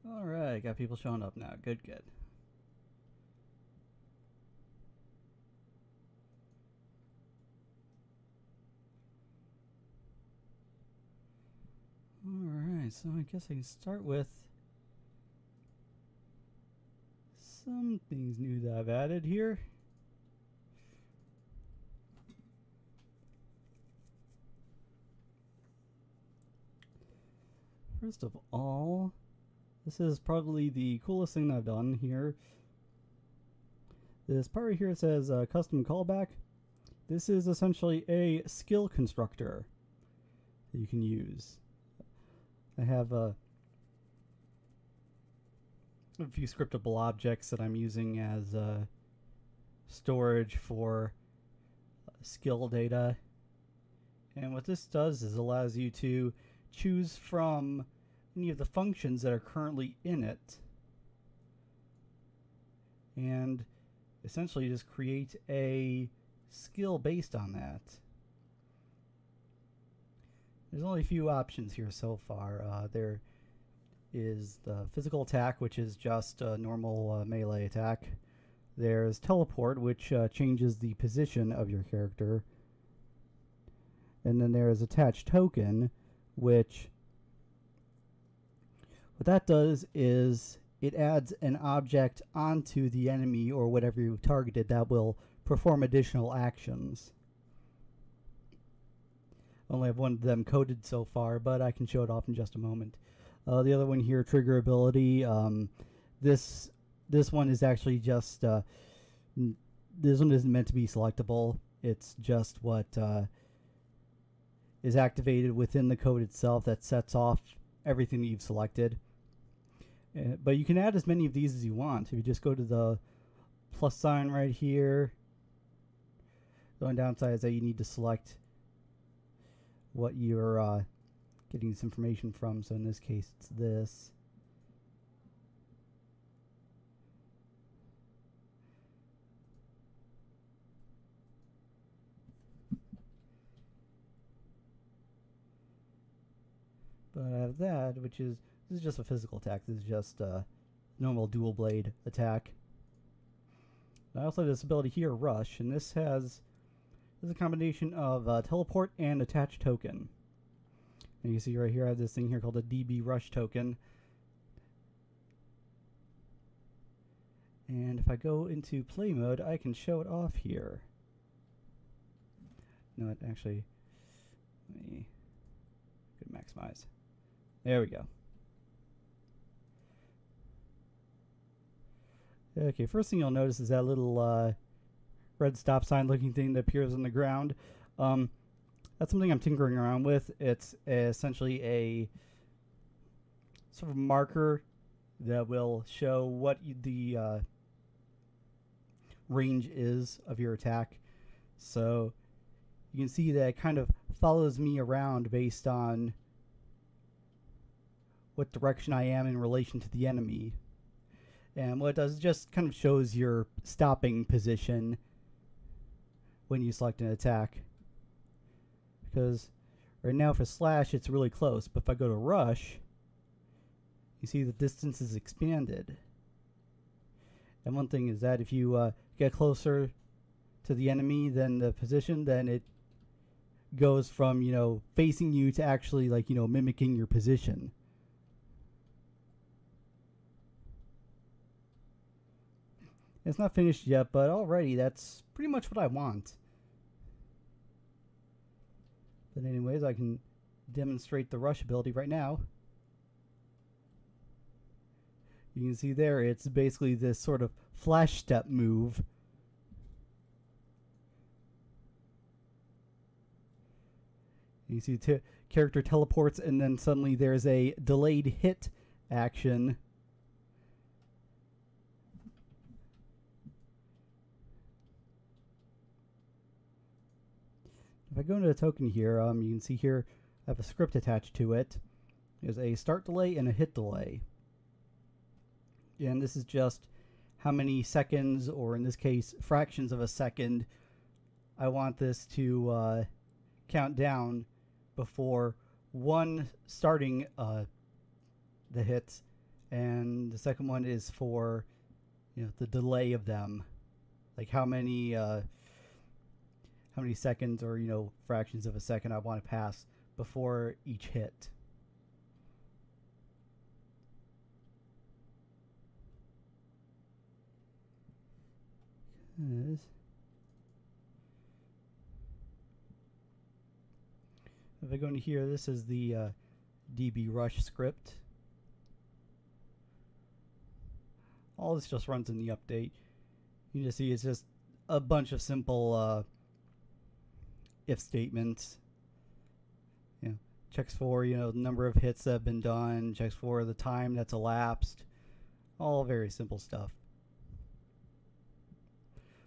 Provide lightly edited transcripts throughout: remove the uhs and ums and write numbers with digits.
Alright, got people showing up now. Good, good. Alright, so I guess I can start with some things new that I've added here. First of all, this is probably the coolest thing I've done here. This part right here says custom callback. This is essentially a skill constructor that you can use. I have a few scriptable objects that I'm using as storage for skill data. And what this does is allows you to choose from any of the functions that are currently in it and essentially just create a skill based on that. There's only a few options here so far. There is the physical attack, which is just a normal melee attack. There's teleport, which changes the position of your character. And then there is attach token, which what that does is it adds an object onto the enemy or whatever you targeted that will perform additional actions. Only have one of them coded so far, but I can show it off in just a moment. The other one here, trigger ability. This one is actually just this one isn't meant to be selectable. It's just what is activated within the code itself that sets off everything that you've selected. But you can add as many of these as you want. If you just go to the plus sign right here, the only downside is that you need to select what you're getting this information from. So in this case, it's this. But I have that, which is, this is just a physical attack. This is just a normal dual blade attack. I also have this ability here, Rush, and this is a combination of teleport and attach token. And you see right here, I have this thing here called a DB Rush token. And if I go into play mode, I can show it off here. No, it actually, let me maximize. There we go. Okay, first thing you'll notice is that little red stop sign looking thing that appears on the ground. That's something I'm tinkering around with. It's essentially a sort of marker that will show what the range is of your attack. So you can see that it kind of follows me around based on what direction I am in relation to the enemy. And what it does is just kind of shows your stopping position when you select an attack. Because right now for slash it's really close, but if I go to rush, you see the distance is expanded. And one thing is that if you get closer to the enemy than the position, then it goes from, you know, facing you to actually, like, you know, mimicking your position. It's not finished yet, but already that's pretty much what I want. But anyways, I can demonstrate the rush ability right now. You can see there, it's basically this sort of flash step move. You see the character teleports and then suddenly there's a delayed hit action. If I go into the token here, you can see here I have a script attached to it. There's a start delay and a hit delay. And this is just how many seconds, or in this case, fractions of a second, I want this to count down before one starting the hits and the second one is for, you know, the delay of them, like how many seconds or, you know, fractions of a second I want to pass before each hit. If I go into here, this is the DB Rush script. All this just runs in the update. You just see it's just a bunch of simple if statements. You know, checks for, you know, the number of hits that have been done, checks for the time that's elapsed. All very simple stuff.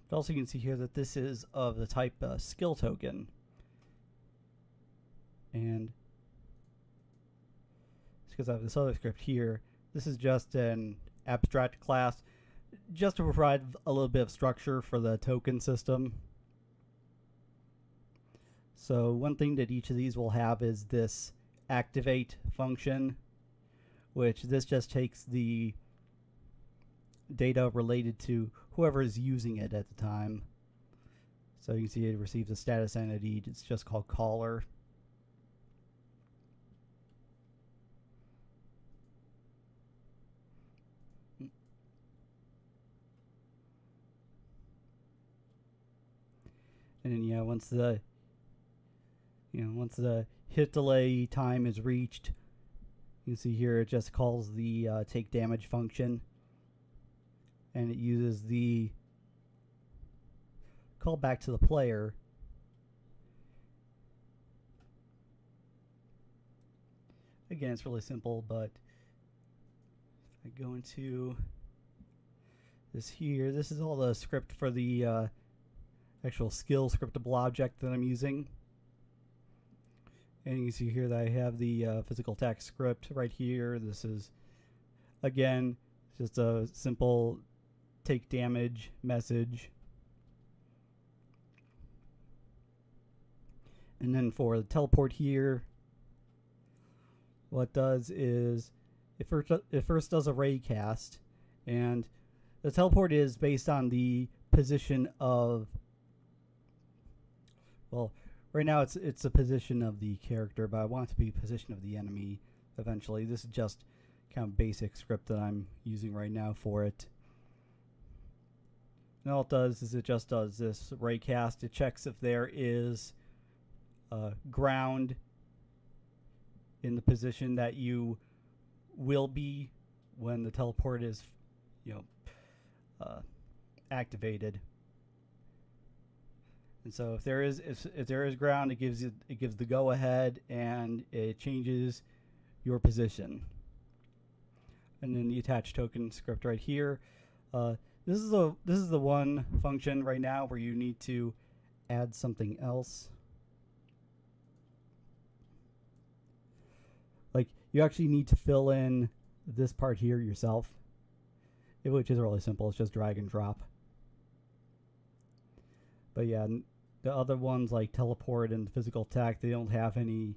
But also you can see here that this is of the type skill token. And because I have this other script here, this is just an abstract class just to provide a little bit of structure for the token system. So one thing that each of these will have is this activate function, which this just takes the data related to whoever is using it at the time. So you can see it receives a status entity. It's just called caller. And then, yeah, once the hit delay time is reached, you can see here it just calls the take damage function, and it uses the call back to the player. Again, it's really simple, but I go into this here. This is all the script for the actual skill scriptable object that I'm using. And you can see here that I have the physical attack script right here. This is, again, just a simple take damage message. And then for the teleport here, what it does is it first does a ray cast, and the teleport is based on the position of, well, right now it's the position of the character, but I want it to be position of the enemy eventually. This is just kind of basic script that I'm using right now for it. And all it does is it just does this ray cast. It checks if there is ground in the position that you will be when the teleport is, you know, activated. And so if there is ground, it gives the go ahead, and it changes your position. And then the attached token script right here. This is the one function right now where you need to add something else. Like, you actually need to fill in this part here yourself, which is really simple. It's just drag and drop. But yeah, the other ones like teleport and physical attack, they don't have any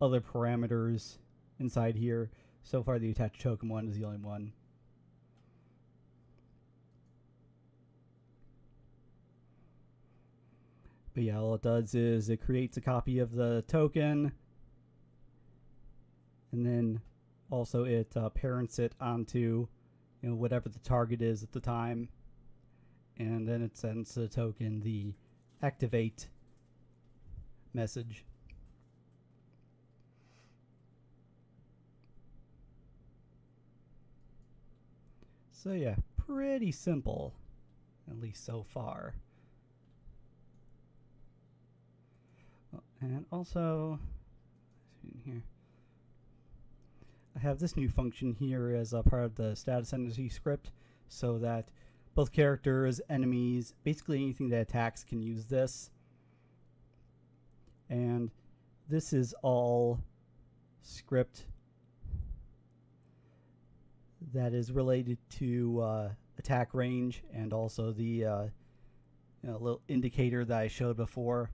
other parameters inside here. So far, the attached token one is the only one. But yeah, all it does is it creates a copy of the token, and then also it parents it onto, you know, whatever the target is at the time, and then it sends the token the activate message. So yeah, pretty simple, at least so far. And also, in here, I have this new function here as a part of the status entity script, so that both characters, enemies, basically anything that attacks can use this. And this is all script that is related to attack range, and also the little indicator that I showed before.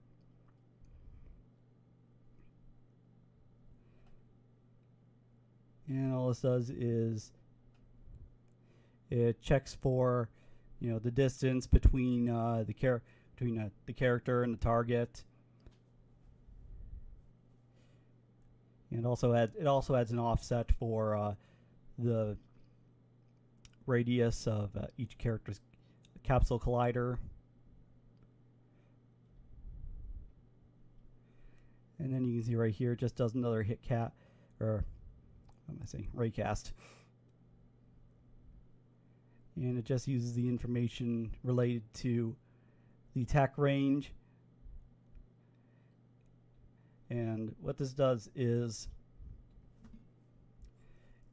And all this does is It checks for, the distance between the character and the target. And it also adds an offset for the radius of each character's capsule collider. And then you can see right here, it just does another raycast. And it just uses the information related to the attack range. And what this does is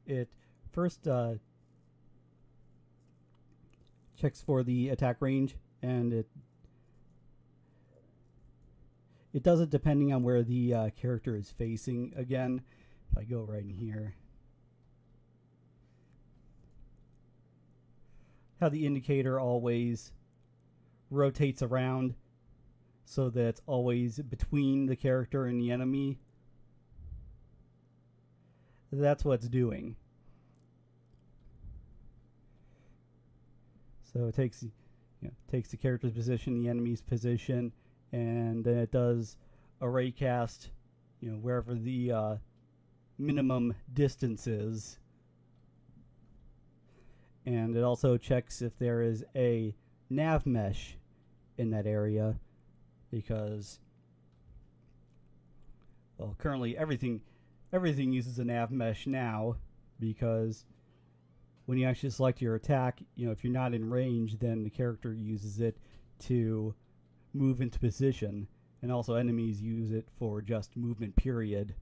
it first checks for the attack range, and it does it depending on where the character is facing. Again, if I go right in here, how the indicator always rotates around so that it's always between the character and the enemy. That's what it's doing. So it takes the character's position, the enemy's position, and then it does a raycast, wherever the minimum distance is. And it also checks if there is a nav mesh in that area, because, well, currently everything uses a nav mesh now, because when you actually select your attack, if you're not in range, then the character uses it to move into position, and also enemies use it for just movement period.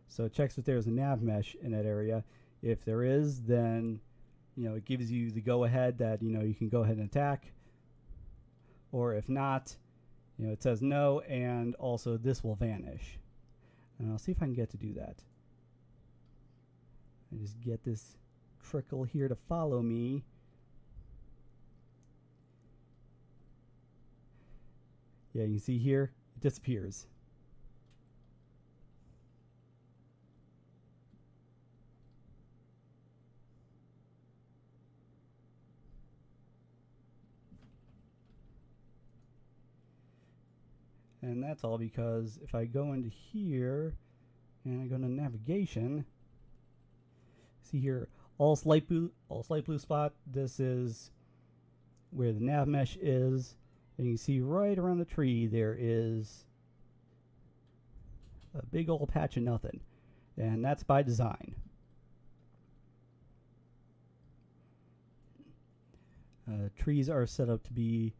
So it checks if there's a nav mesh in that area. If there is, then it gives you the go-ahead that you can go ahead and attack. Or if not, it says no, and also this will vanish. And I'll see if I can get to do that. I just get this trickle here to follow me. Yeah, you can see here, it disappears. And that's all because if I go into here and I go to navigation, see here, all slight blue spot, this is where the nav mesh is. And you see right around the tree there is a big old patch of nothing. And that's by design. Trees are set up to be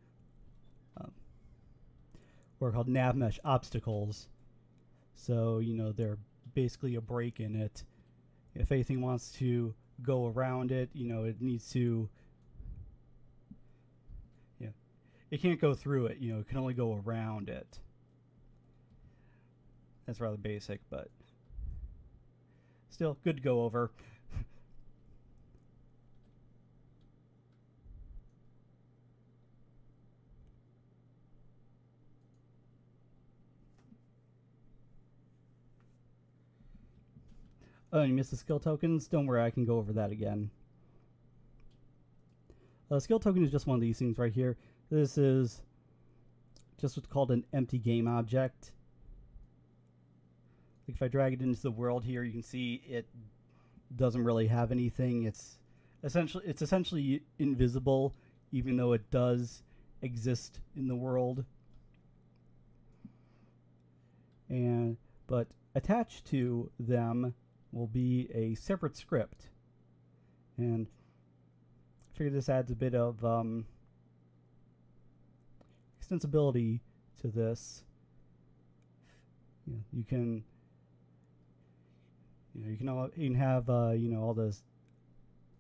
what are called nav mesh obstacles. So, they're basically a break in it. If anything wants to go around it, it needs to, it can't go through it, it can only go around it. That's rather basic, but still good to go over. Oh, you missed the skill tokens? Don't worry, I can go over that again. Skill token is just one of these things right here. This is just what's called an empty game object. Like if I drag it into the world here, you can see it doesn't really have anything. It's essentially invisible, even though it does exist in the world. But attached to them will be a separate script, and I figure this adds a bit of extensibility to this. You can have all those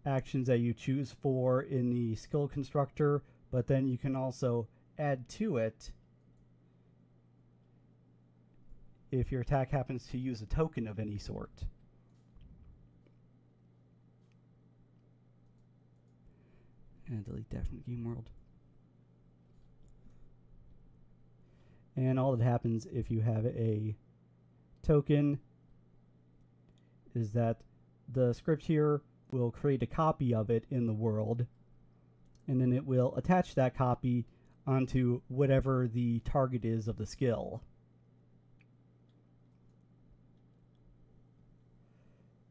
actions that you choose for in the skill constructor, but then you can also add to it if your attack happens to use a token of any sort. And delete that from the game world. And all that happens if you have a token is that the script here will create a copy of it in the world, and then it will attach that copy onto whatever the target is of the skill.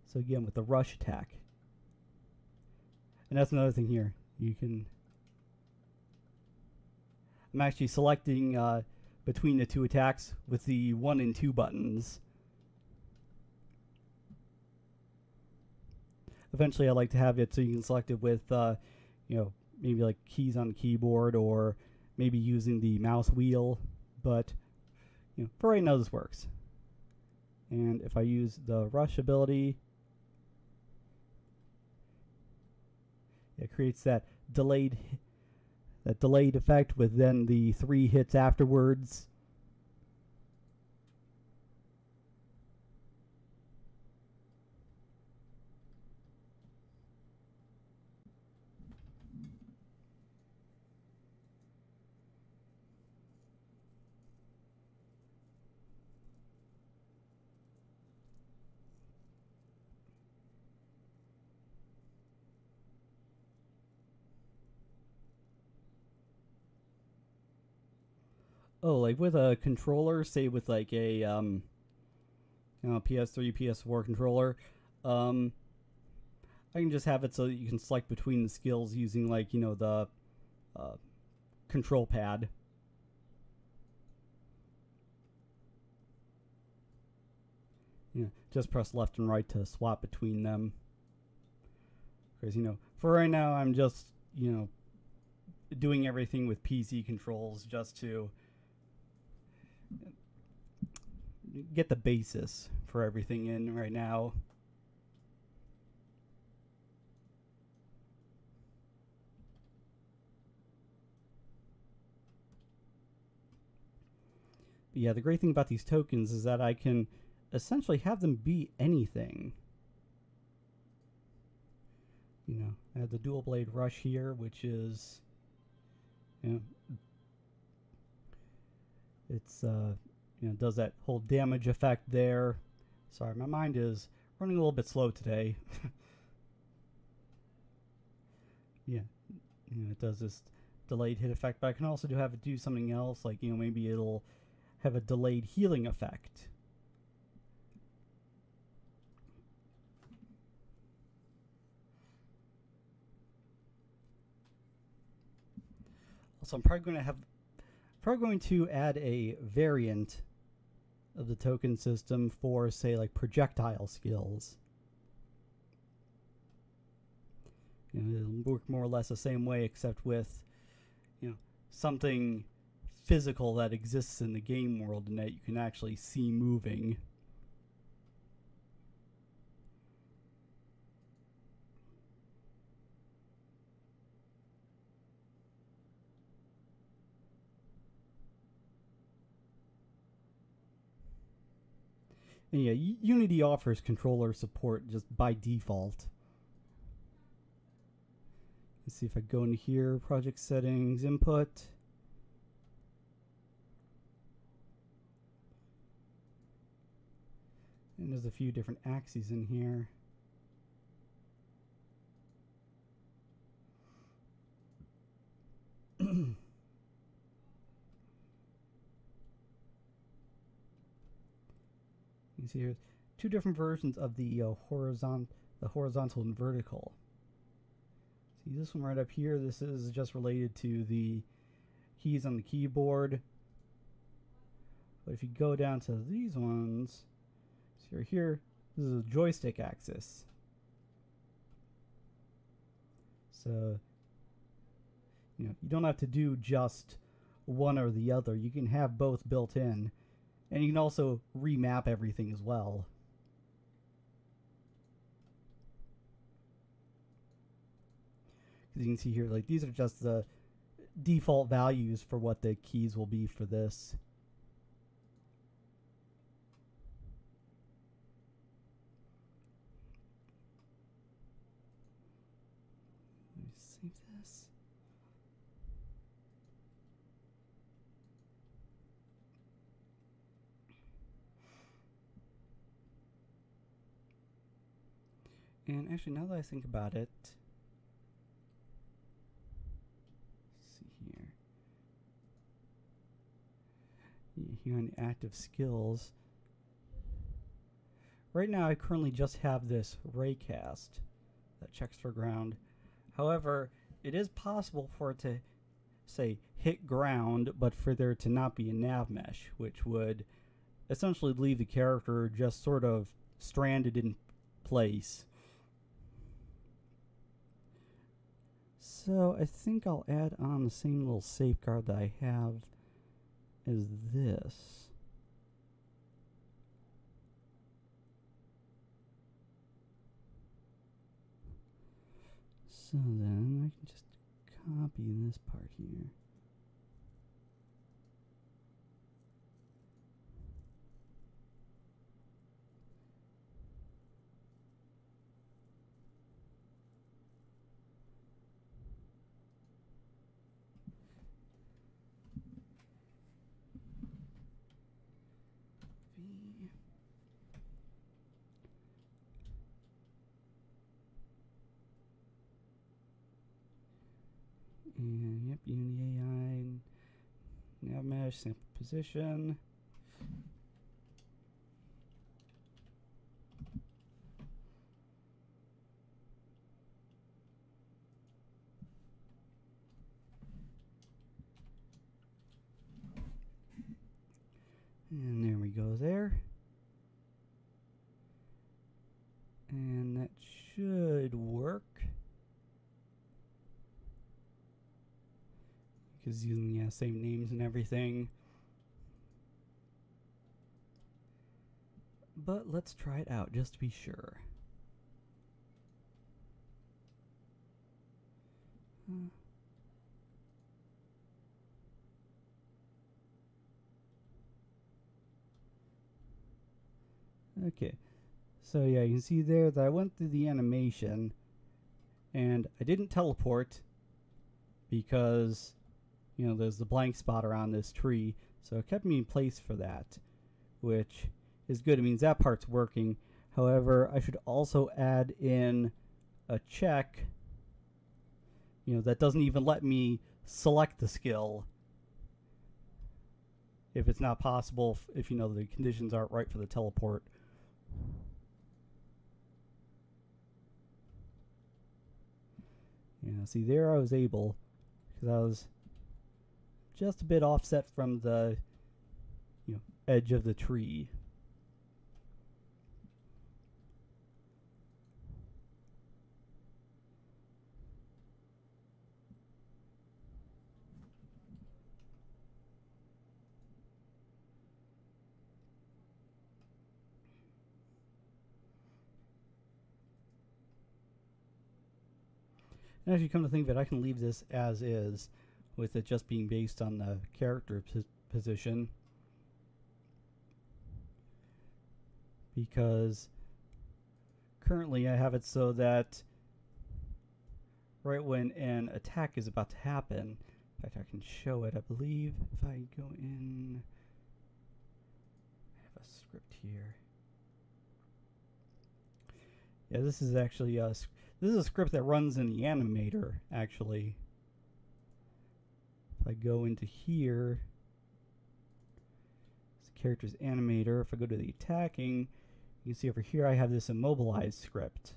So again, with the rush attack. And that's another thing here. You can... I'm actually selecting between the two attacks with the 1 and 2 buttons. Eventually I like to have it so you can select it with, you know, maybe like keys on the keyboard or maybe using the mouse wheel. But, you know, for right now this works. And if I use the rush ability, it creates that delayed effect with then the 3 hits afterwards. Oh, like with a controller, say with like a you know, PS3, PS4 controller, I can just have it so that you can select between the skills using like, you know, the control pad. Yeah, just press left and right to swap between them. Because, you know, for right now, I'm just, you know, doing everything with PC controls just to get the basis for everything in right now. But yeah, the great thing about these tokens is that I can essentially have them be anything. You know, I have the dual blade rush here, which is, you know, it's you know, does that whole damage effect there. Sorry, my mind is running a little bit slow today. Yeah, you know, it does this delayed hit effect, but I can also have it do something else, like, you know, maybe it'll have a delayed healing effect. Also, I'm probably going to add a variant of the token system for, say, like projectile skills. You know, it'll work more or less the same way, except with, you know, something physical that exists in the game world and that you can actually see moving. And yeah, Unity offers controller support just by default. Let's see if I go into here, project settings, input. And there's a few different axes in here. You see here, 2 different versions of the horizontal and vertical. See this one right up here, this is just related to the keys on the keyboard. But if you go down to these ones, so here, this is a joystick axis. So, you know, you don't have to do just one or the other. You can have both built in. And you can also remap everything as well. Because you can see here, like, these are just the default values for what the keys will be for this. Let me save this. And actually, now that I think about it, let's see here. Here on the active skills. Right now, I currently just have this raycast that checks for ground. However, it is possible for it to, say, hit ground, but for there to not be a nav mesh, which would essentially leave the character just sort of stranded in place. So I think I'll add on the same little safeguard that I have as this. So then I can just copy this part here. And yep, Unity AI, nav mesh, sample position. And there we go there. And that should work. Because using the same names and everything. But let's try it out just to be sure. Okay, so yeah, you can see there that I went through the animation and I didn't teleport because, you know, there's the blank spot around this tree, so it kept me in place for that, which is good. It means that part's working. However, I should also add in a check, you know, that doesn't even let me select the skill if it's not possible, if you know the conditions aren't right for the teleport. Yeah, see there I was able, because I was just a bit offset from the, you know, edge of the tree. And actually, come to think of it, I can leave this as is, with it just being based on the character position. Because currently I have it so that right when an attack is about to happen, in fact I can show it, I believe, if I go in, I have a script here. Yeah, this is actually this is a script that runs in the animator, actually. If I go into here, it's the character's animator. If I go to the attacking, you can see over here I have this immobilize script.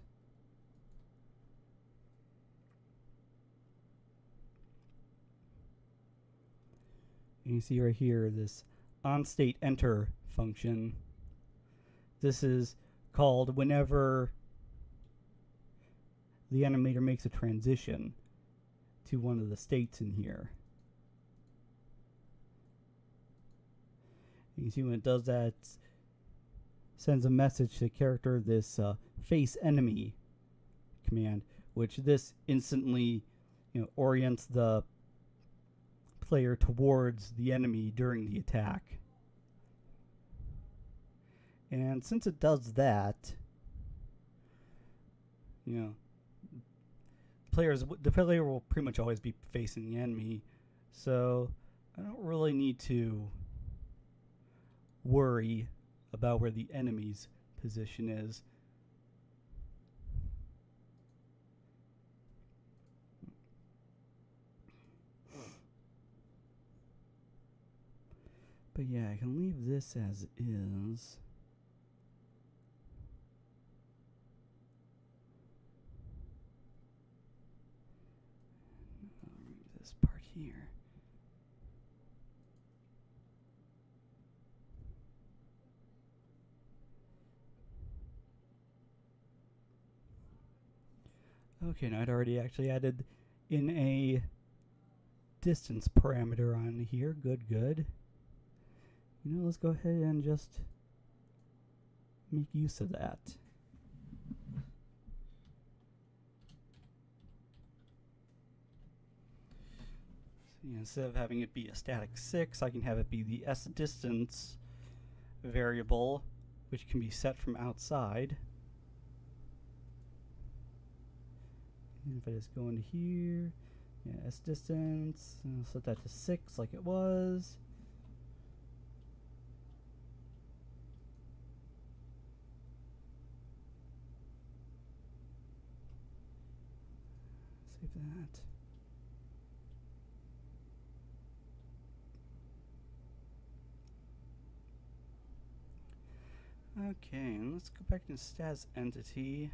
And you see right here this onState enter function. This is called whenever the animator makes a transition to one of the states in here. You can see when it does that, sends a message to the character, this face enemy command, which this instantly, you know, orients the player towards the enemy during the attack. And since it does that, you know, the player will pretty much always be facing the enemy, so I don't really need to worry about where the enemy's position is. But yeah, I can leave this as is. I'll remove this part here. Okay, now I'd already actually added in a distance parameter on here. Good, good. You know, let's go ahead and just make use of that. So, yeah, instead of having it be a static 6, I can have it be the sDistance variable, which can be set from outside. And if I just go into here, yeah, sDistance, and I'll set that to 6 like it was. Save that. Okay, and let's go back to stats entity.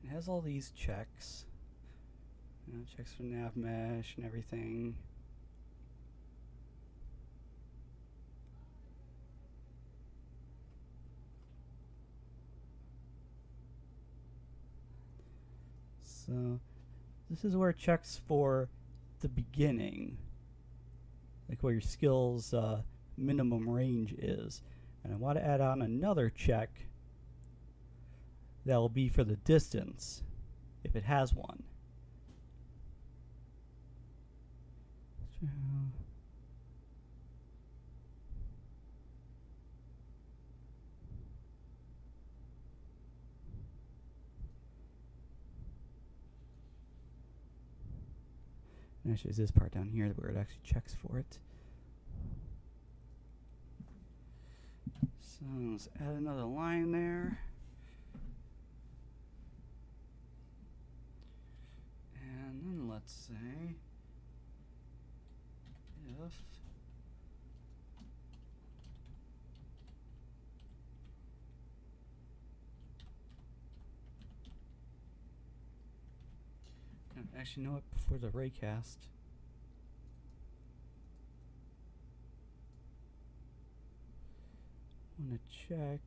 It has all these checks. You know, checks for nav mesh and everything. So this is where it checks for the beginning, like where your skills minimum range is. And I want to add on another check that will be for the distance, if it has one. And actually, there's this part down here where it actually checks for it. So let's add another line there. And then let's say if actually, know it before the raycast. I want to check.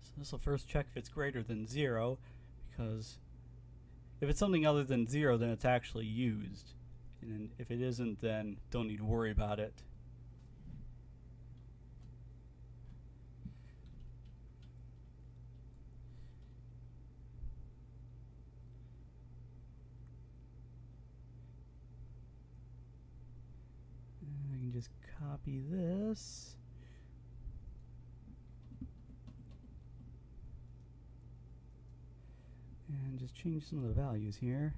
So this will first check if it's greater than 0, because if it's something other than 0, then it's actually used. And if it isn't, then don't need to worry about it. And I can just copy this. And just change some of the values here.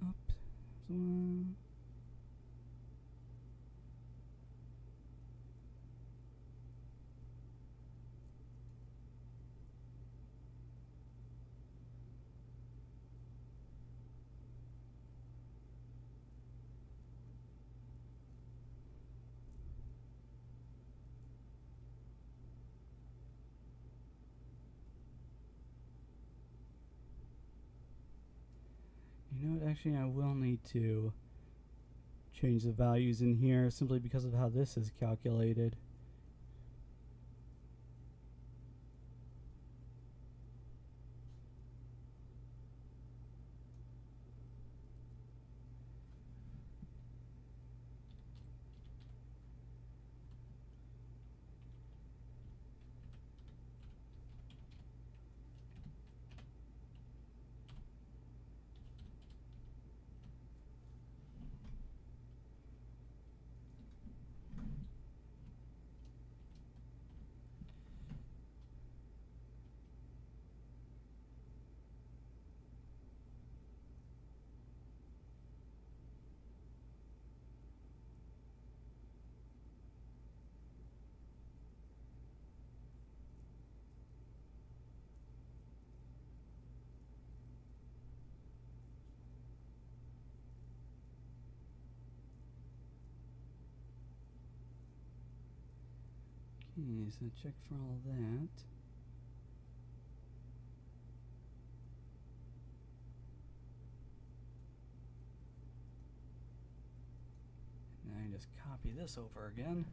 Oops, there's one. You know what, actually I will need to change the values in here simply because of how this is calculated. Okay, so check for all that. And I just copy this over again.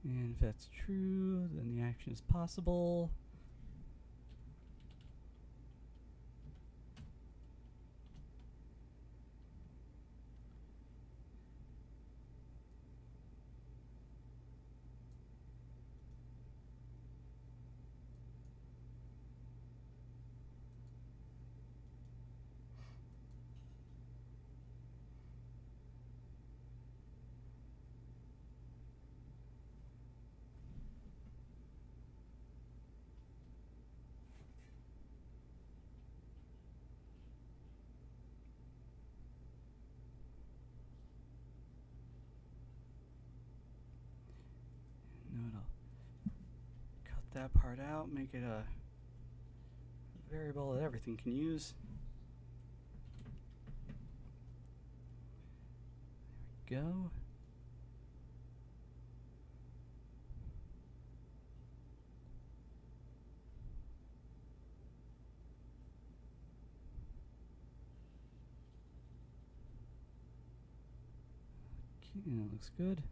And if that's true, then the action is possible. No, it'll cut that part out, make it a variable that everything can use. There we go. Okay, that looks good.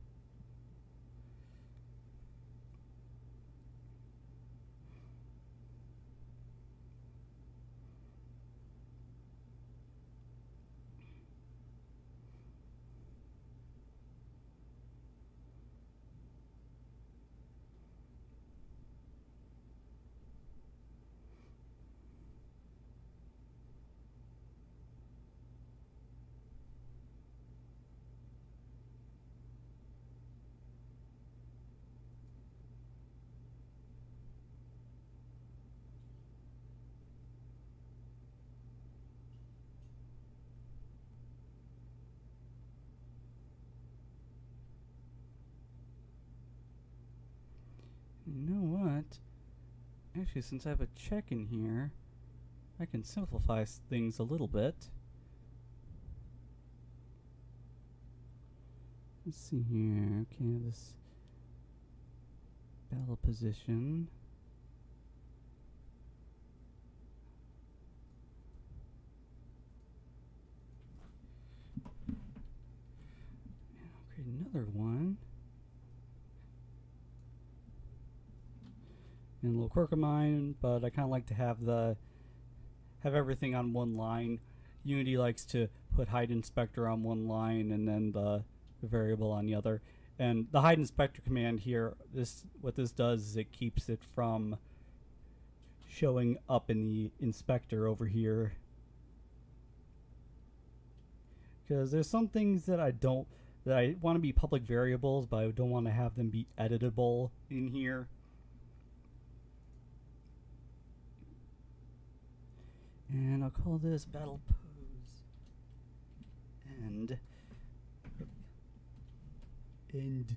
You know what? Actually, since I have a check in here, I can simplify things a little bit. Let's see here. Okay, this battle position. And I'll create another one. And a little quirk of mine, but I kind of like to have everything on one line. Unity likes to put hide inspector on one line and then the variable on the other. And the hide inspector command here, what this does is it keeps it from showing up in the inspector over here. Because there's some things that I want to be public variables, but I don't want to have them be editable in here. And I'll call this battle pose end. End.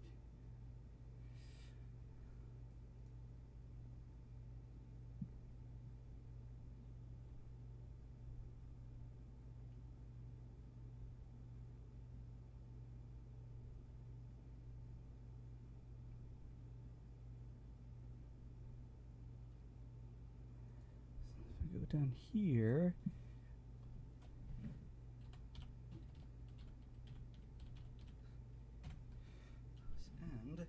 So if we go down here, end.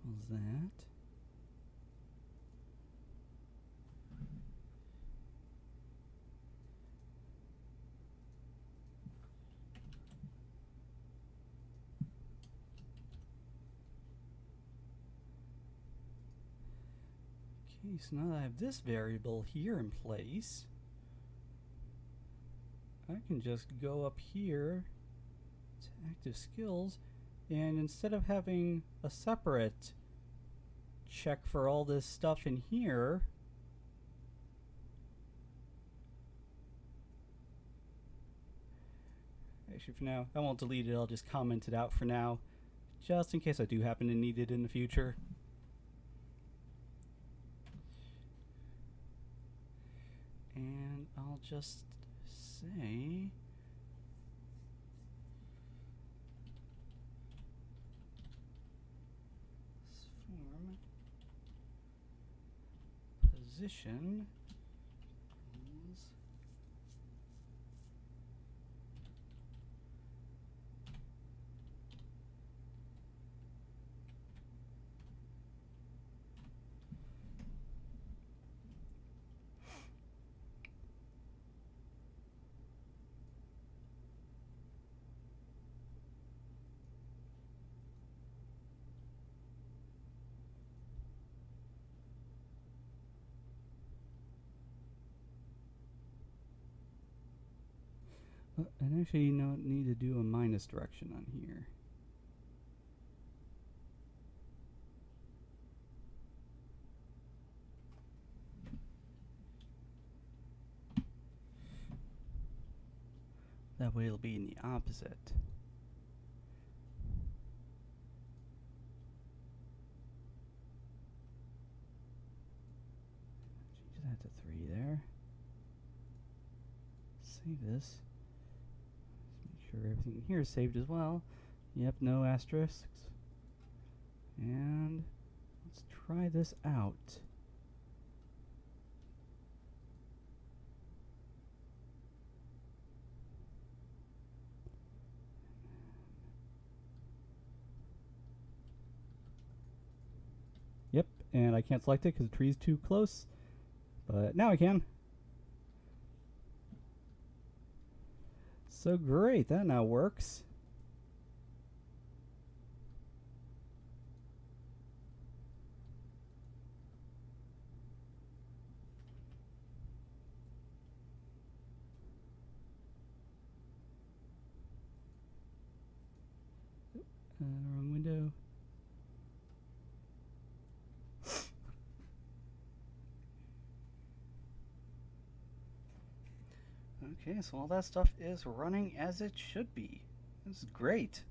Equals that. Okay, so now that I have this variable here in place, I can just go up here to active skills, and instead of having a separate check for all this stuff in here, actually for now, I won't delete it, I'll just comment it out for now, just in case I do happen to need it in the future. And I'll just say form position is and actually you don't need to do a minus direction on here. That way it'll be in the opposite. Change that to 3 there. Save this. Make sure everything in here is saved as well. Yep, no asterisks. And let's try this out. Yep, and I can't select it because the tree's too close, but now I can. So great, that now works. Wrong window. Okay, so all that stuff is running as it should be. This is great.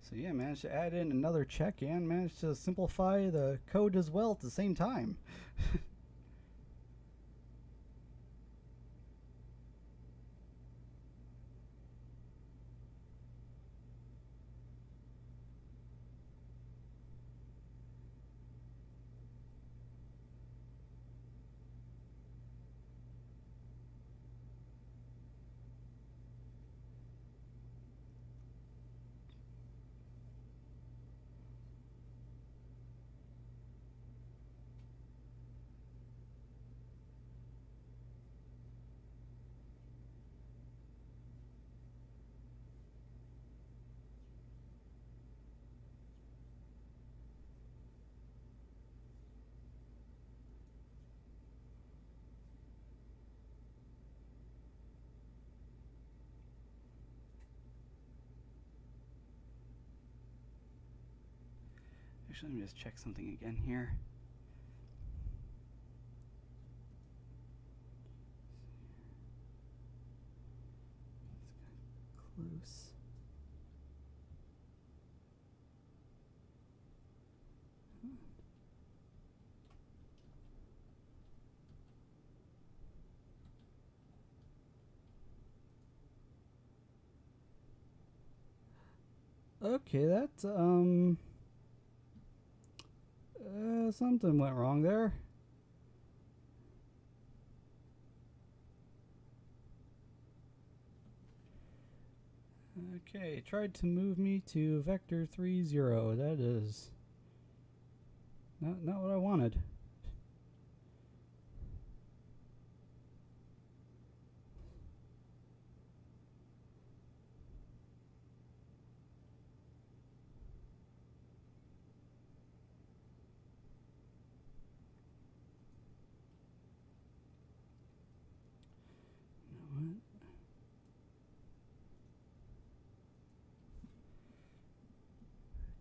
So yeah, managed to add in another check and managed to simplify the code as well at the same time. Actually, let me just check something again here. Close. Okay, that's something went wrong there. Okay, it tried to move me to vector 3, 0. That is not what I wanted.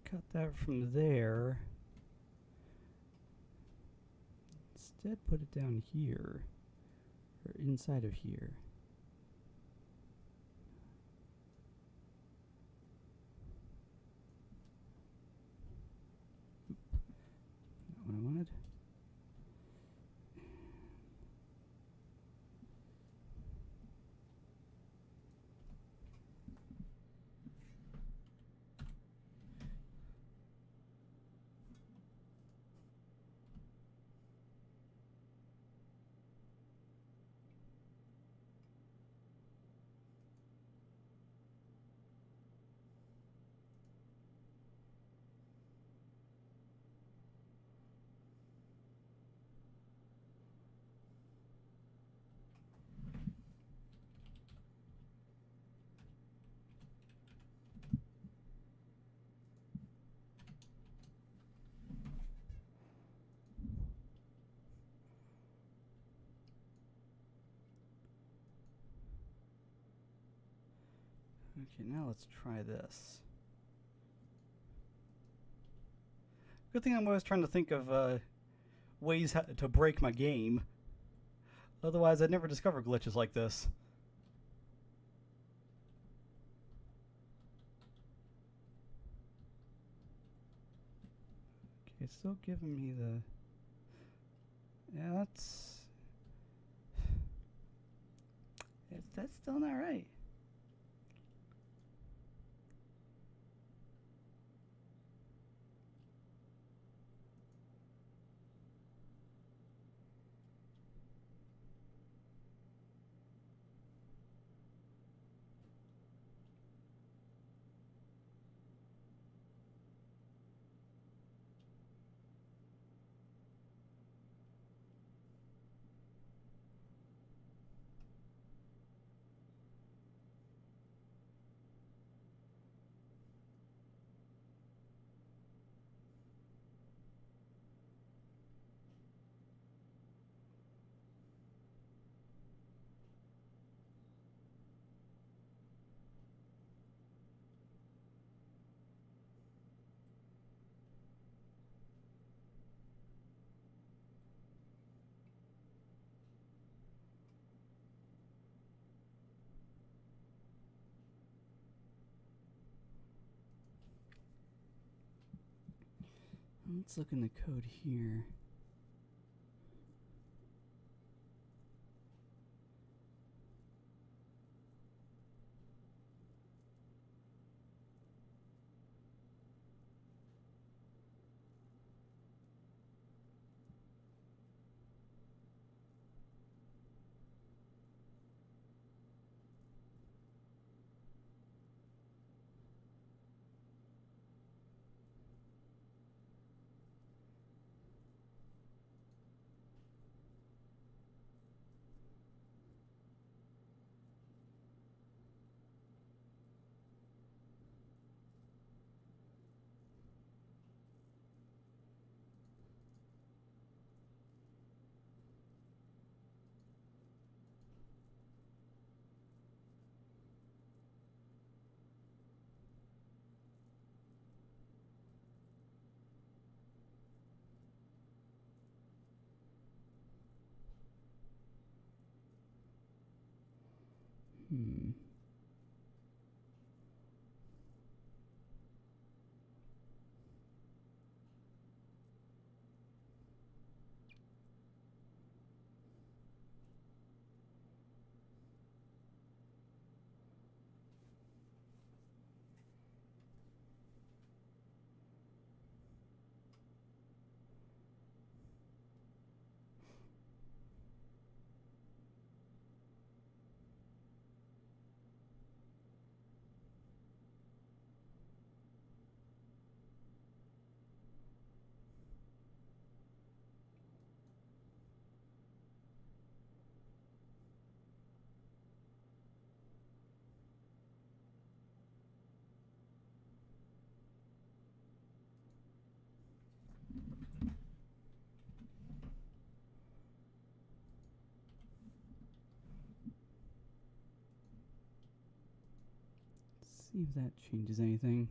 cut that from there. Instead, put it down here, or inside of here. Oop. Not what I wanted. Okay, now let's try this. Good thing I'm always trying to think of ways to break my game. Otherwise, I'd never discover glitches like this. Okay, it's still giving me the... Yeah, that's still not right. Let's look in the code here. Hmm. See if that changes anything.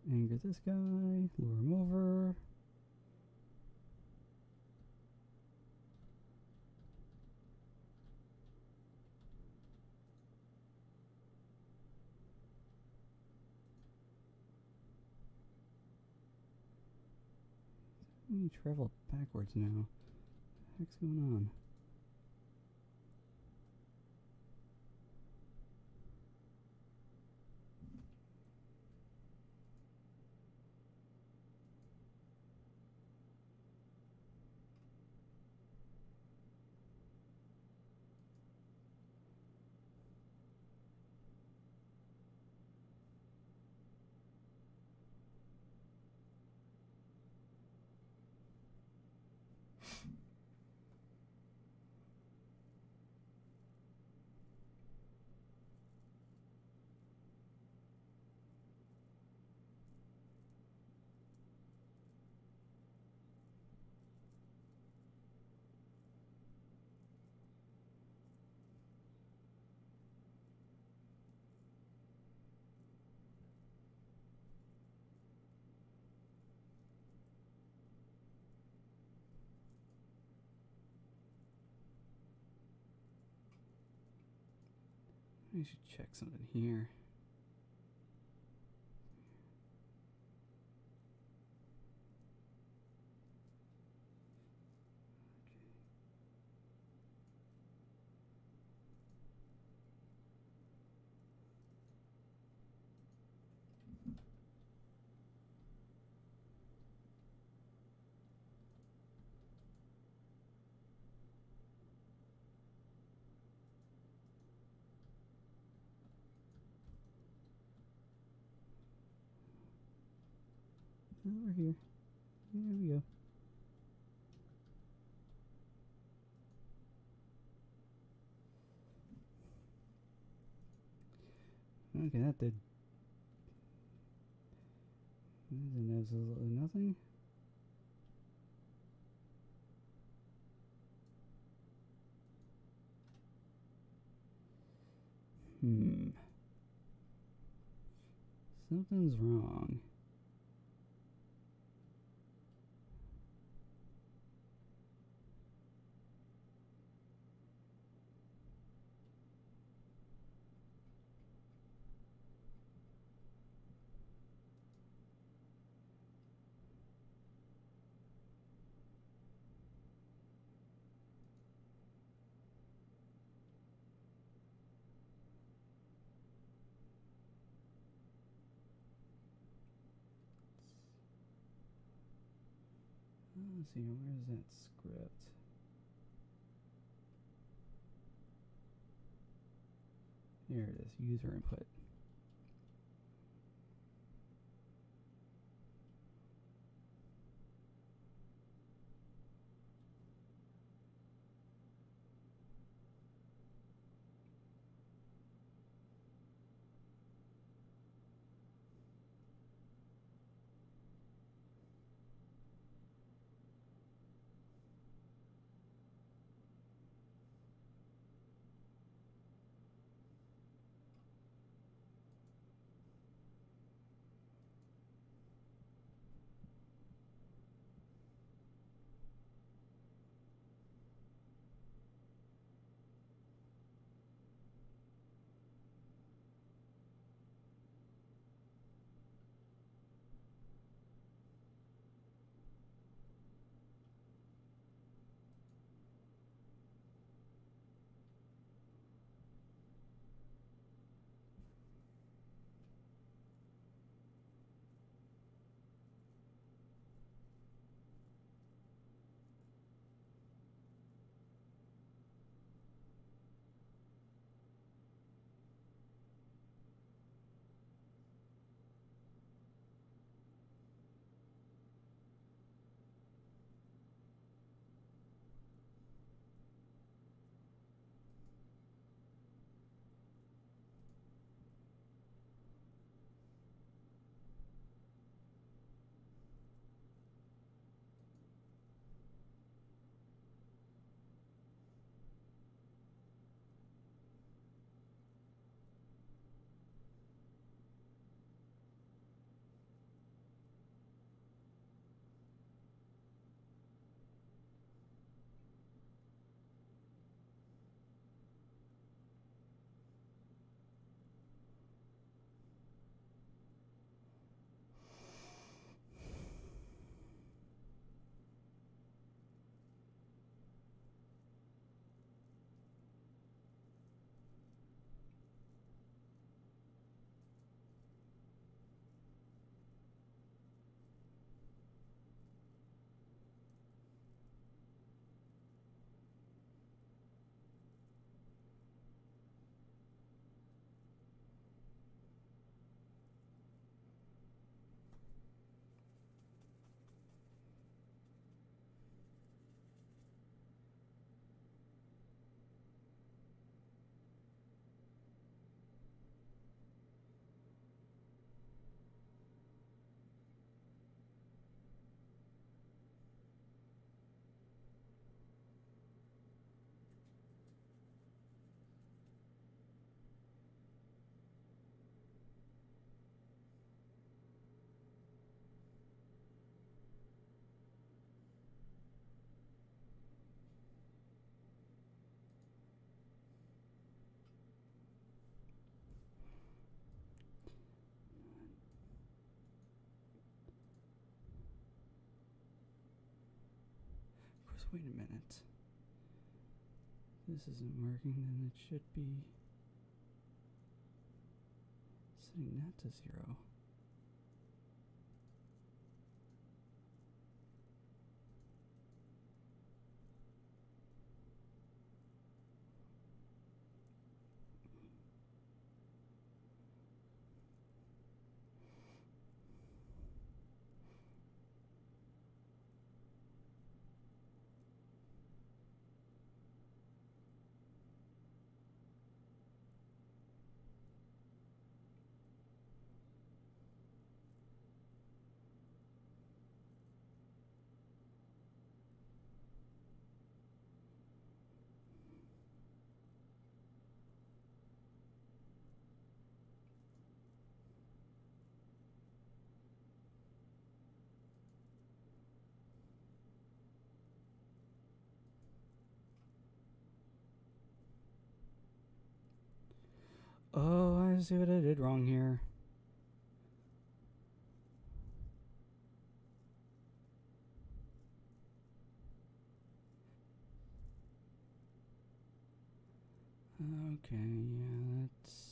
Anger this guy, lure him over. He traveled backwards now. What the heck's going on? I should check something here. Over here. There we go. Okay, that did absolutely nothing. Something's wrong. Let's see, where's that script? Here it is, user input. wait a minute. This isn't working, then it should be setting that to 0. Oh, I see what I did wrong here. Okay, yeah, that's...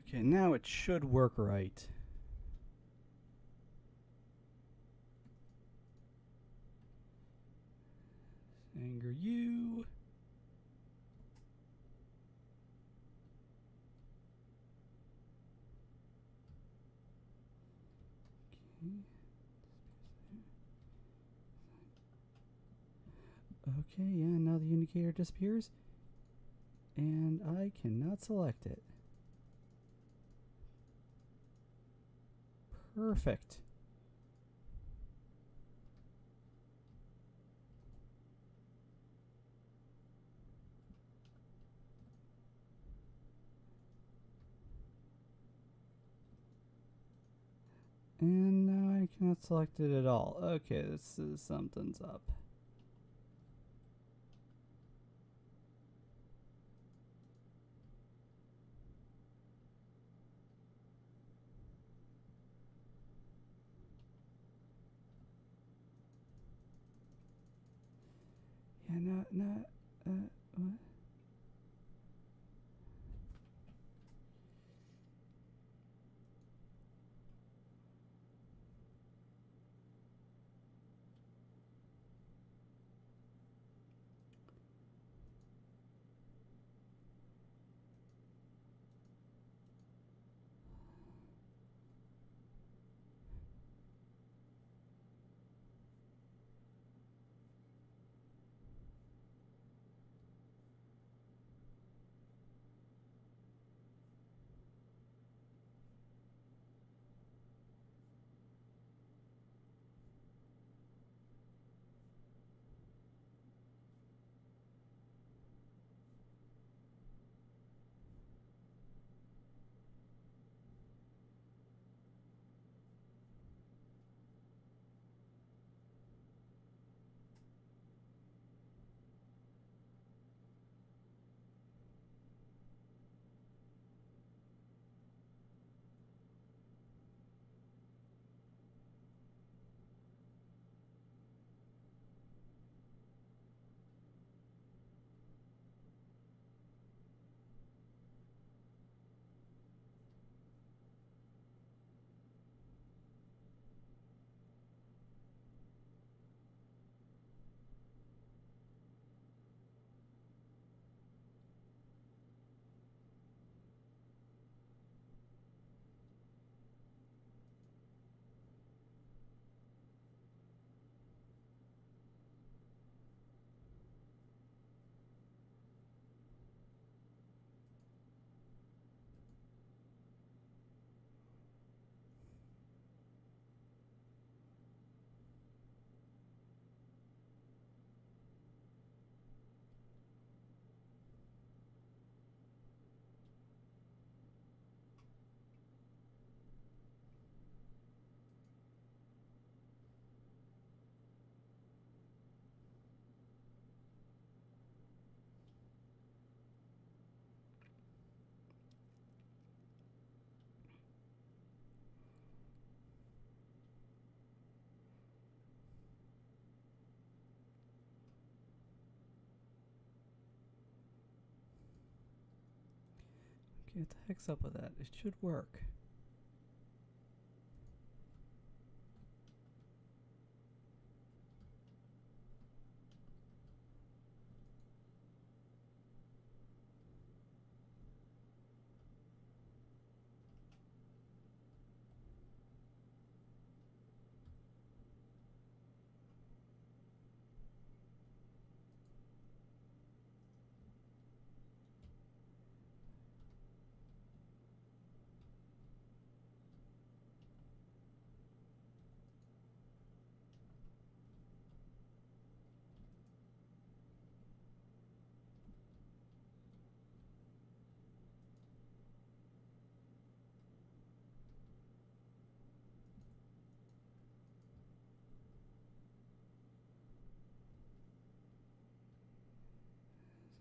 Okay, now it should work right. Anger you. Okay, yeah, now the indicator disappears. And I cannot select it. Perfect. And now I cannot select it at all. Okay, this is something's up. Yeah, what? Okay, what the heck's up with that? It should work.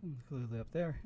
Someone's clearly up there.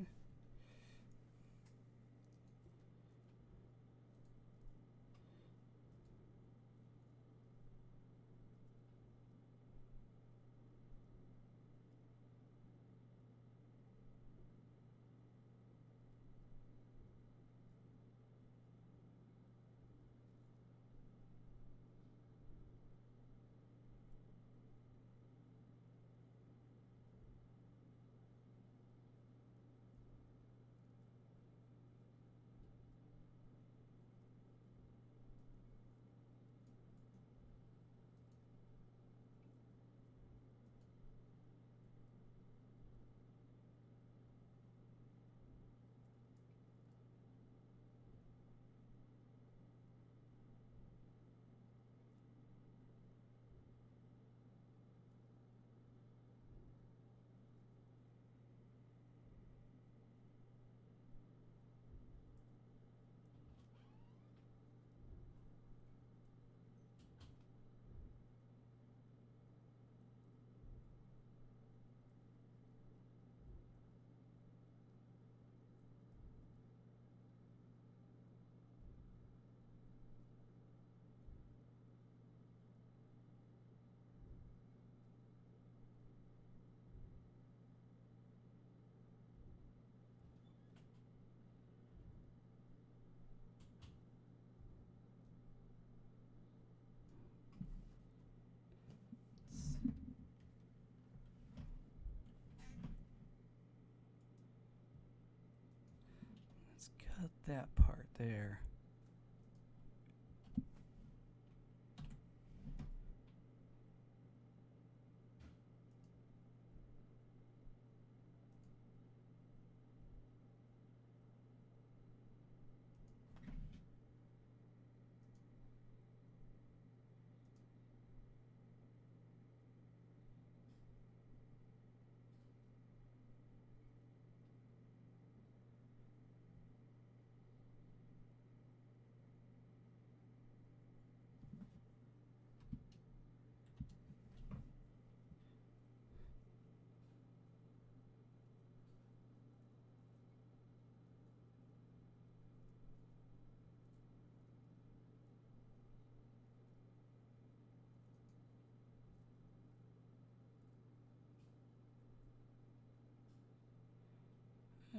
Let's cut that part there.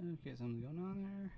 Okay, something's going on there.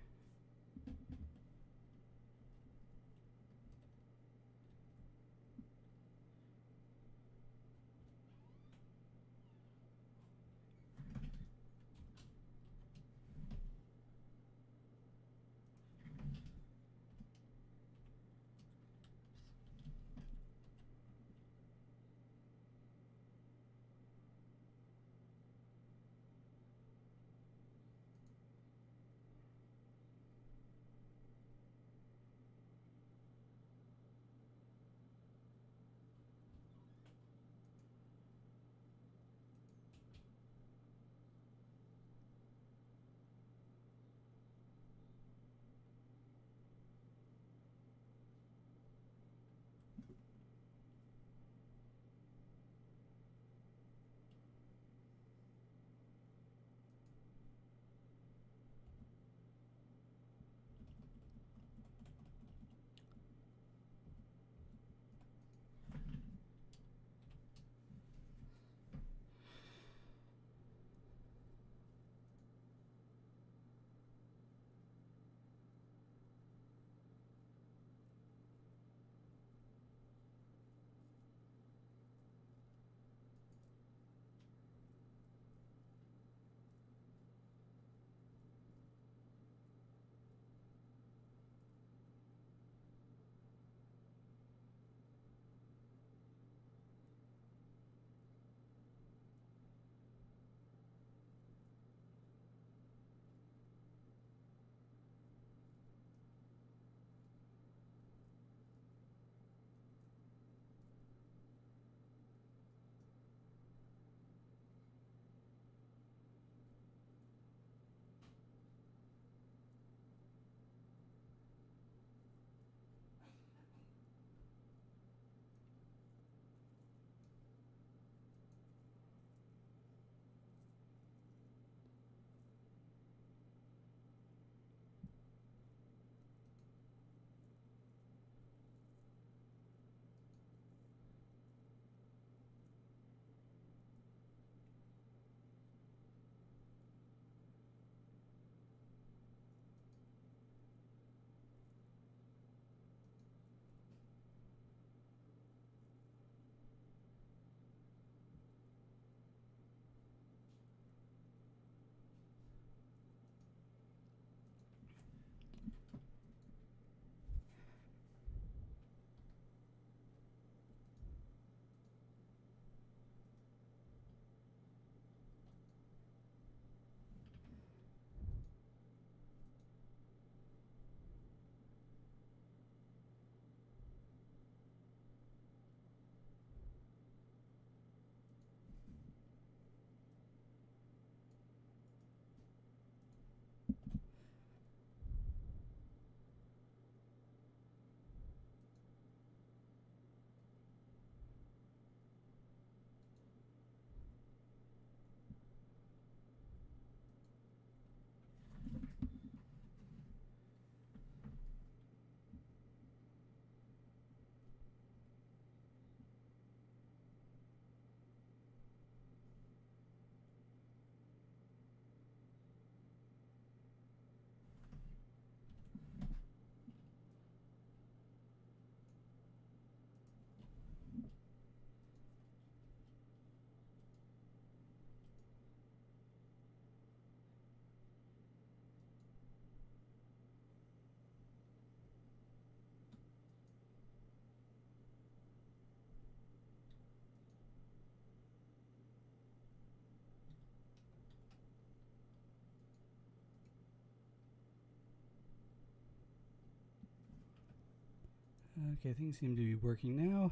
Okay, things seem to be working now.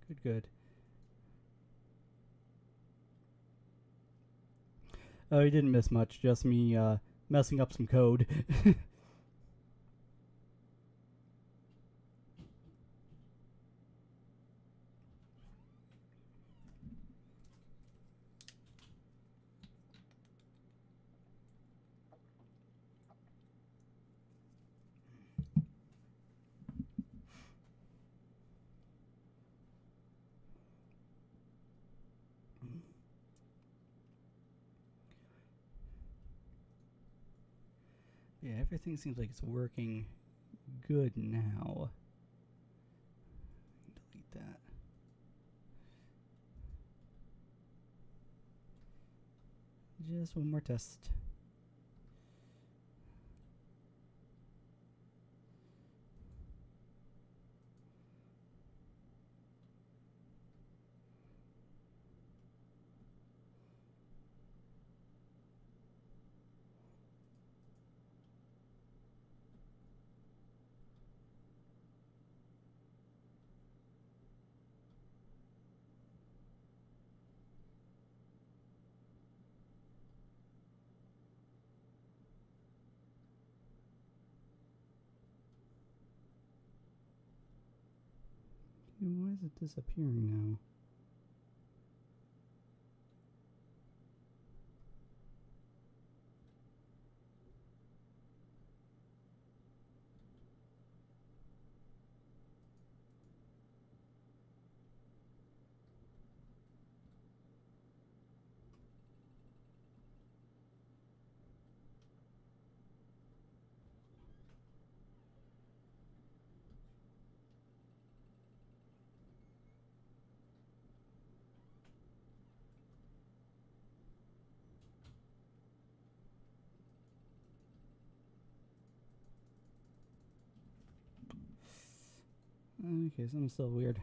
Good, good. Oh, you didn't miss much, just me messing up some code. Yeah, everything seems like it's working good now. Delete that. Just one more test. Why is it disappearing now? Okay, something's still weird.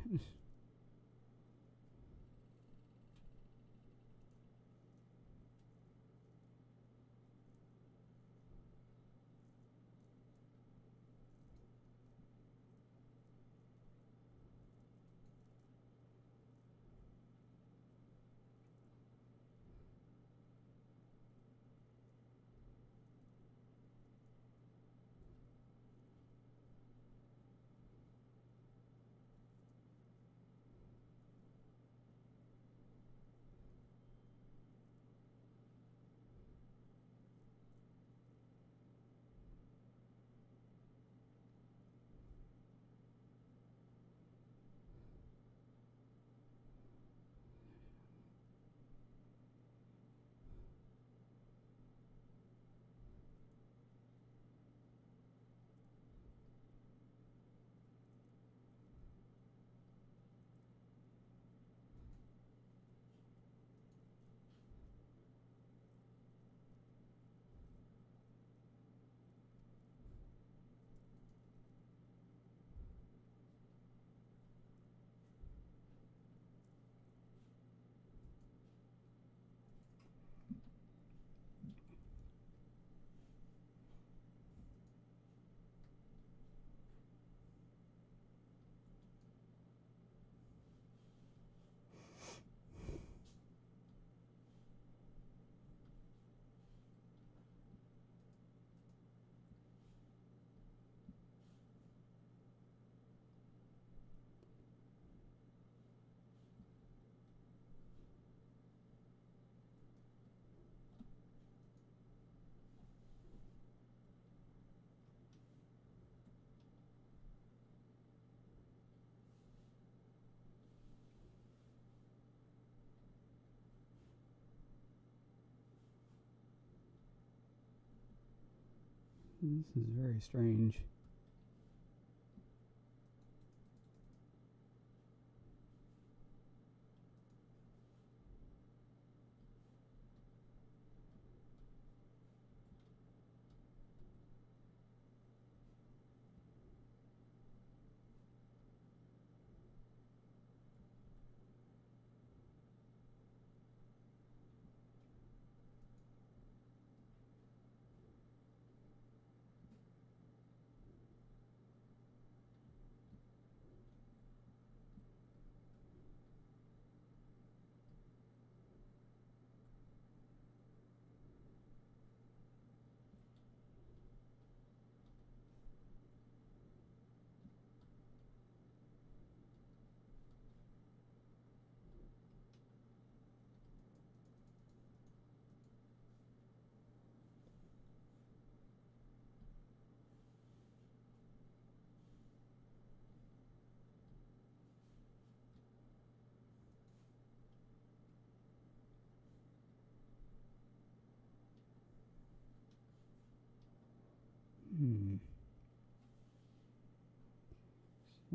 This is very strange.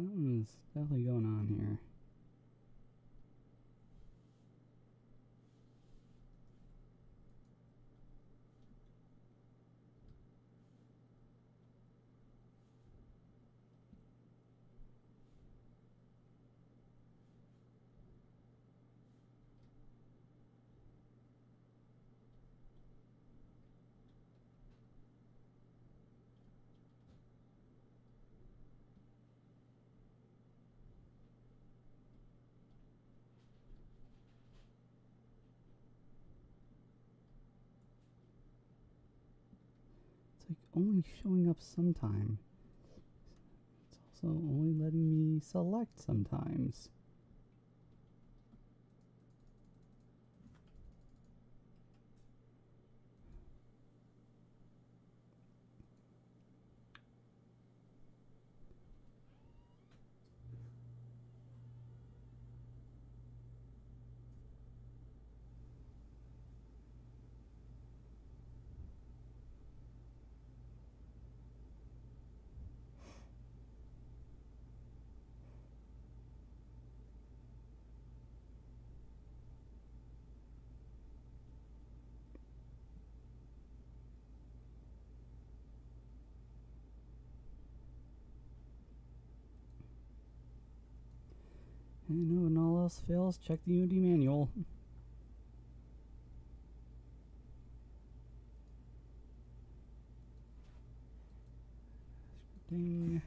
Something's definitely going on here. It's like only showing up sometime. It's also only letting me select sometimes. And when all else fails, check the Unity manual. Scripting.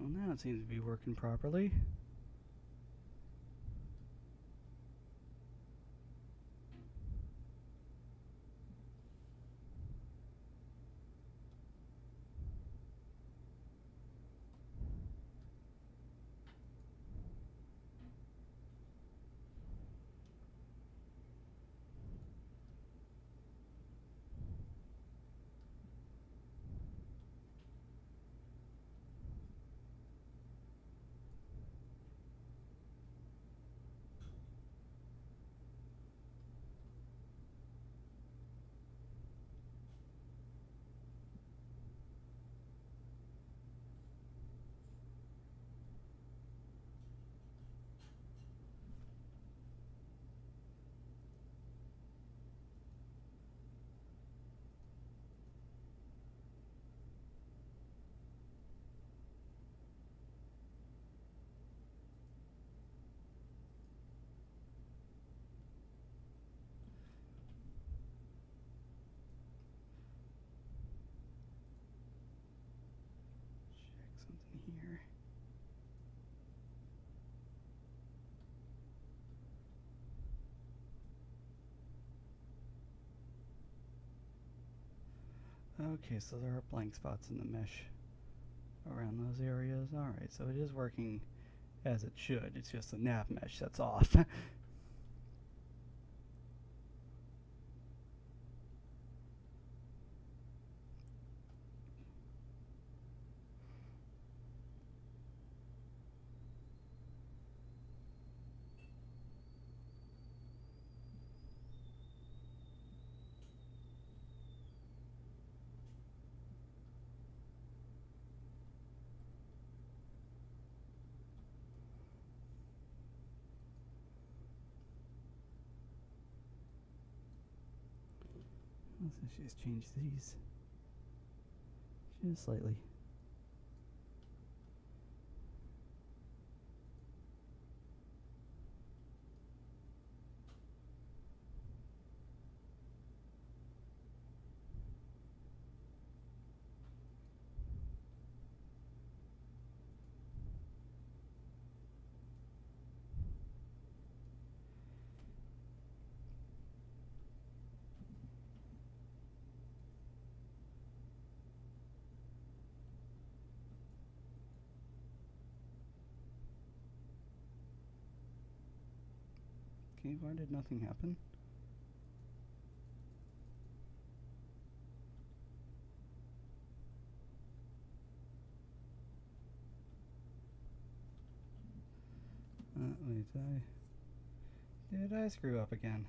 Well, now it seems to be working properly. Here. Okay, so there are blank spots in the mesh around those areas. Alright, so it is working as it should. It's just the nav mesh that's off. Let's just change these just slightly. Okay, why did nothing happen? Wait, did I screw up again?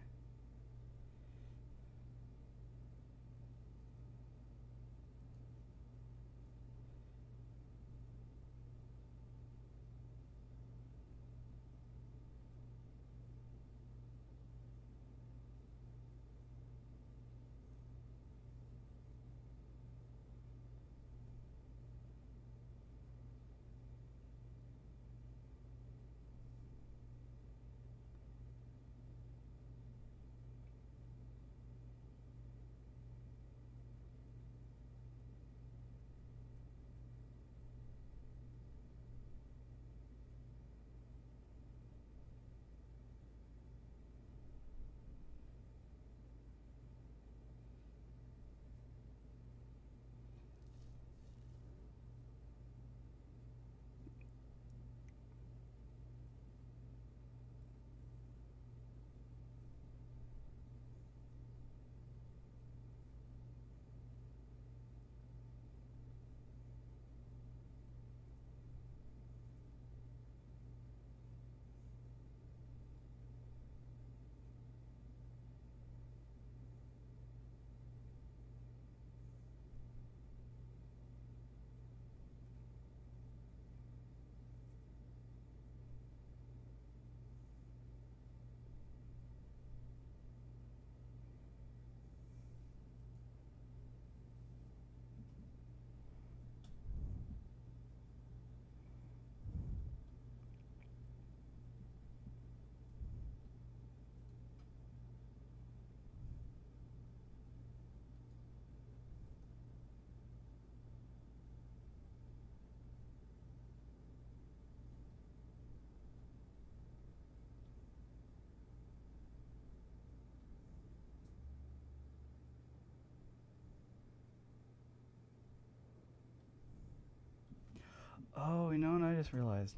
Oh, you know what I just realized?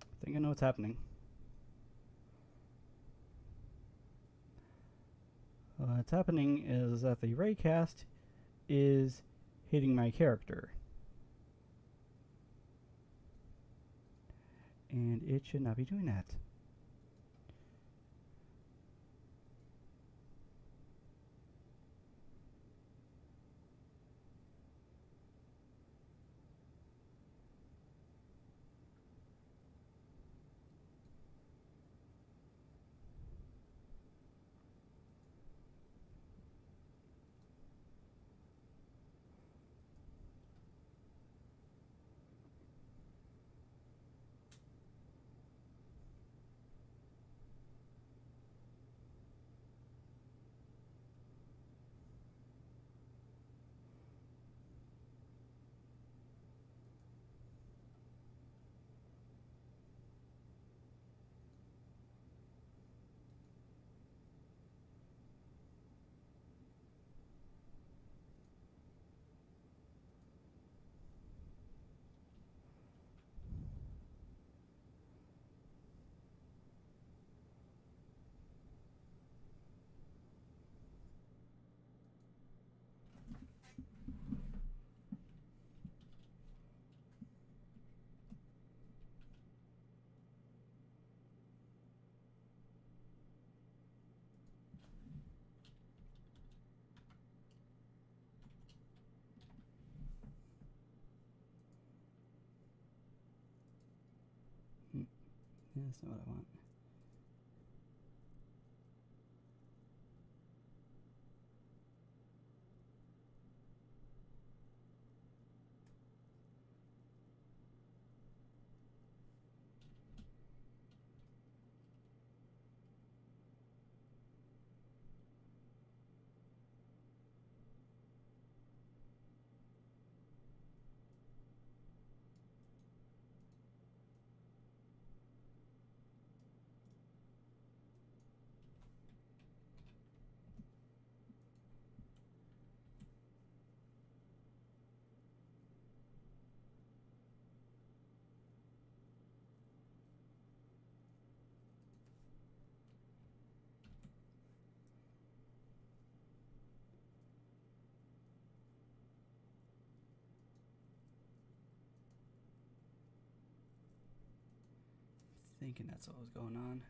I think I know what's happening. What's happening is that the raycast is hitting my character. And it should not be doing that. Yeah, that's not what I want. Thinking that's what was going on.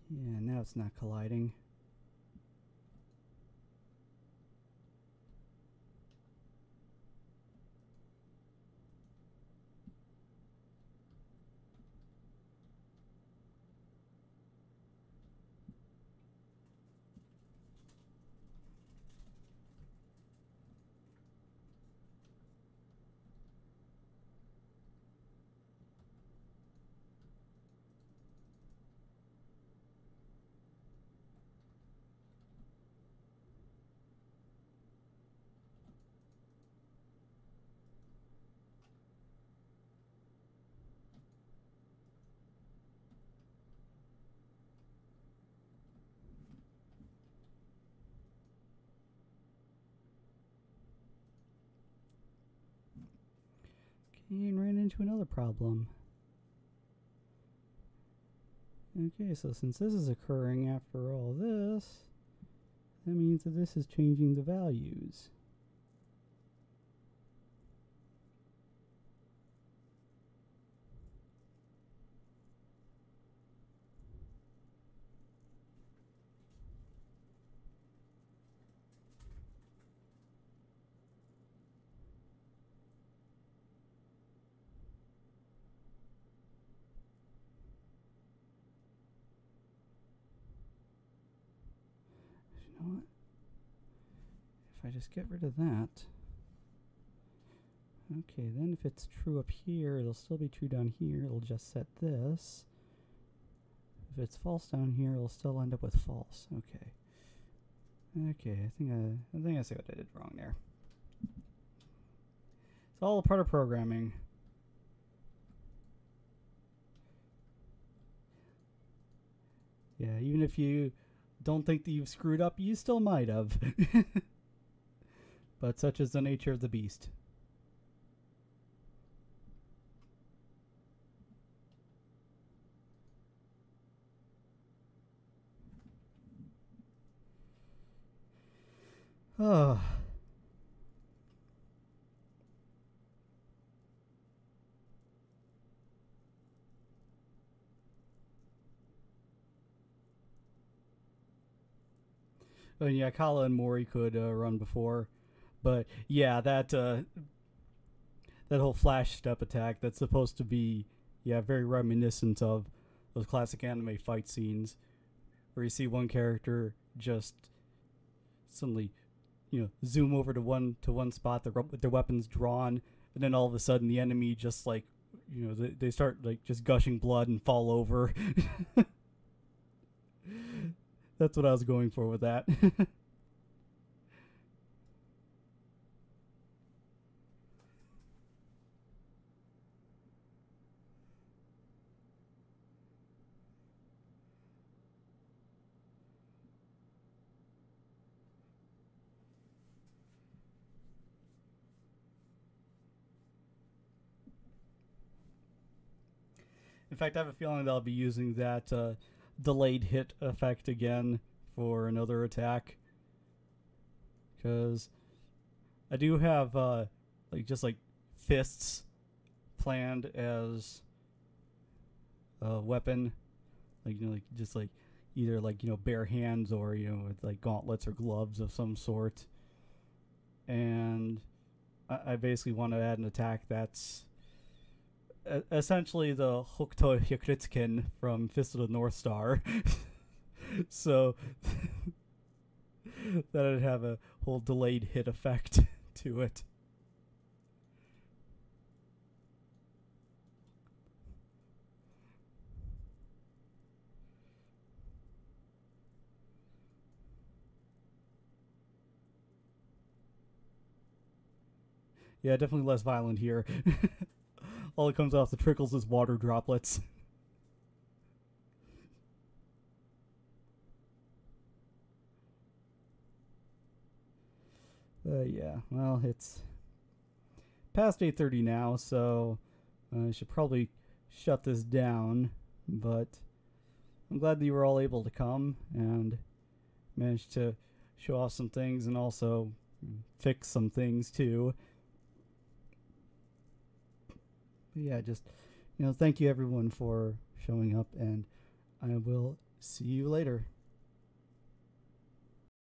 Yeah, now it's not colliding. And ran into another problem. Okay, so since this is occurring after all this, that means that this is changing the values. You know what? If I just get rid of that. Okay, then if it's true up here, it'll still be true down here. It'll just set this. If it's false down here, it'll still end up with false. Okay. Okay, I think I see what I did wrong there. It's all a part of programming. Yeah, even if you don't think that you've screwed up, you still might have. But such is the nature of the beast. Oh. And yeah, Kala and Mori could run before, but yeah, that whole flash step attack that's supposed to be, yeah, very reminiscent of those classic anime fight scenes where you see one character just suddenly, zoom over to one spot with their weapons drawn, and then all of a sudden the enemy just like, they start like just gushing blood and fall over. That's what I was going for with that. In fact, I have a feeling that I'll be using that delayed hit effect again for another attack, because I do have like fists planned as a weapon, like just like either like bare hands or with like gauntlets or gloves of some sort, and I basically want to add an attack that's essentially the Hokuto Hyakuritsuken from Fist of the North Star. So that would have a whole delayed hit effect to it. Yeah, definitely less violent here. All that comes off the trickles is water droplets. Yeah, well, it's past 8:30 now, so I should probably shut this down. But I'm glad that you were all able to come and managed to show off some things and also fix some things too. But yeah, just thank you everyone for showing up, and I will see you later.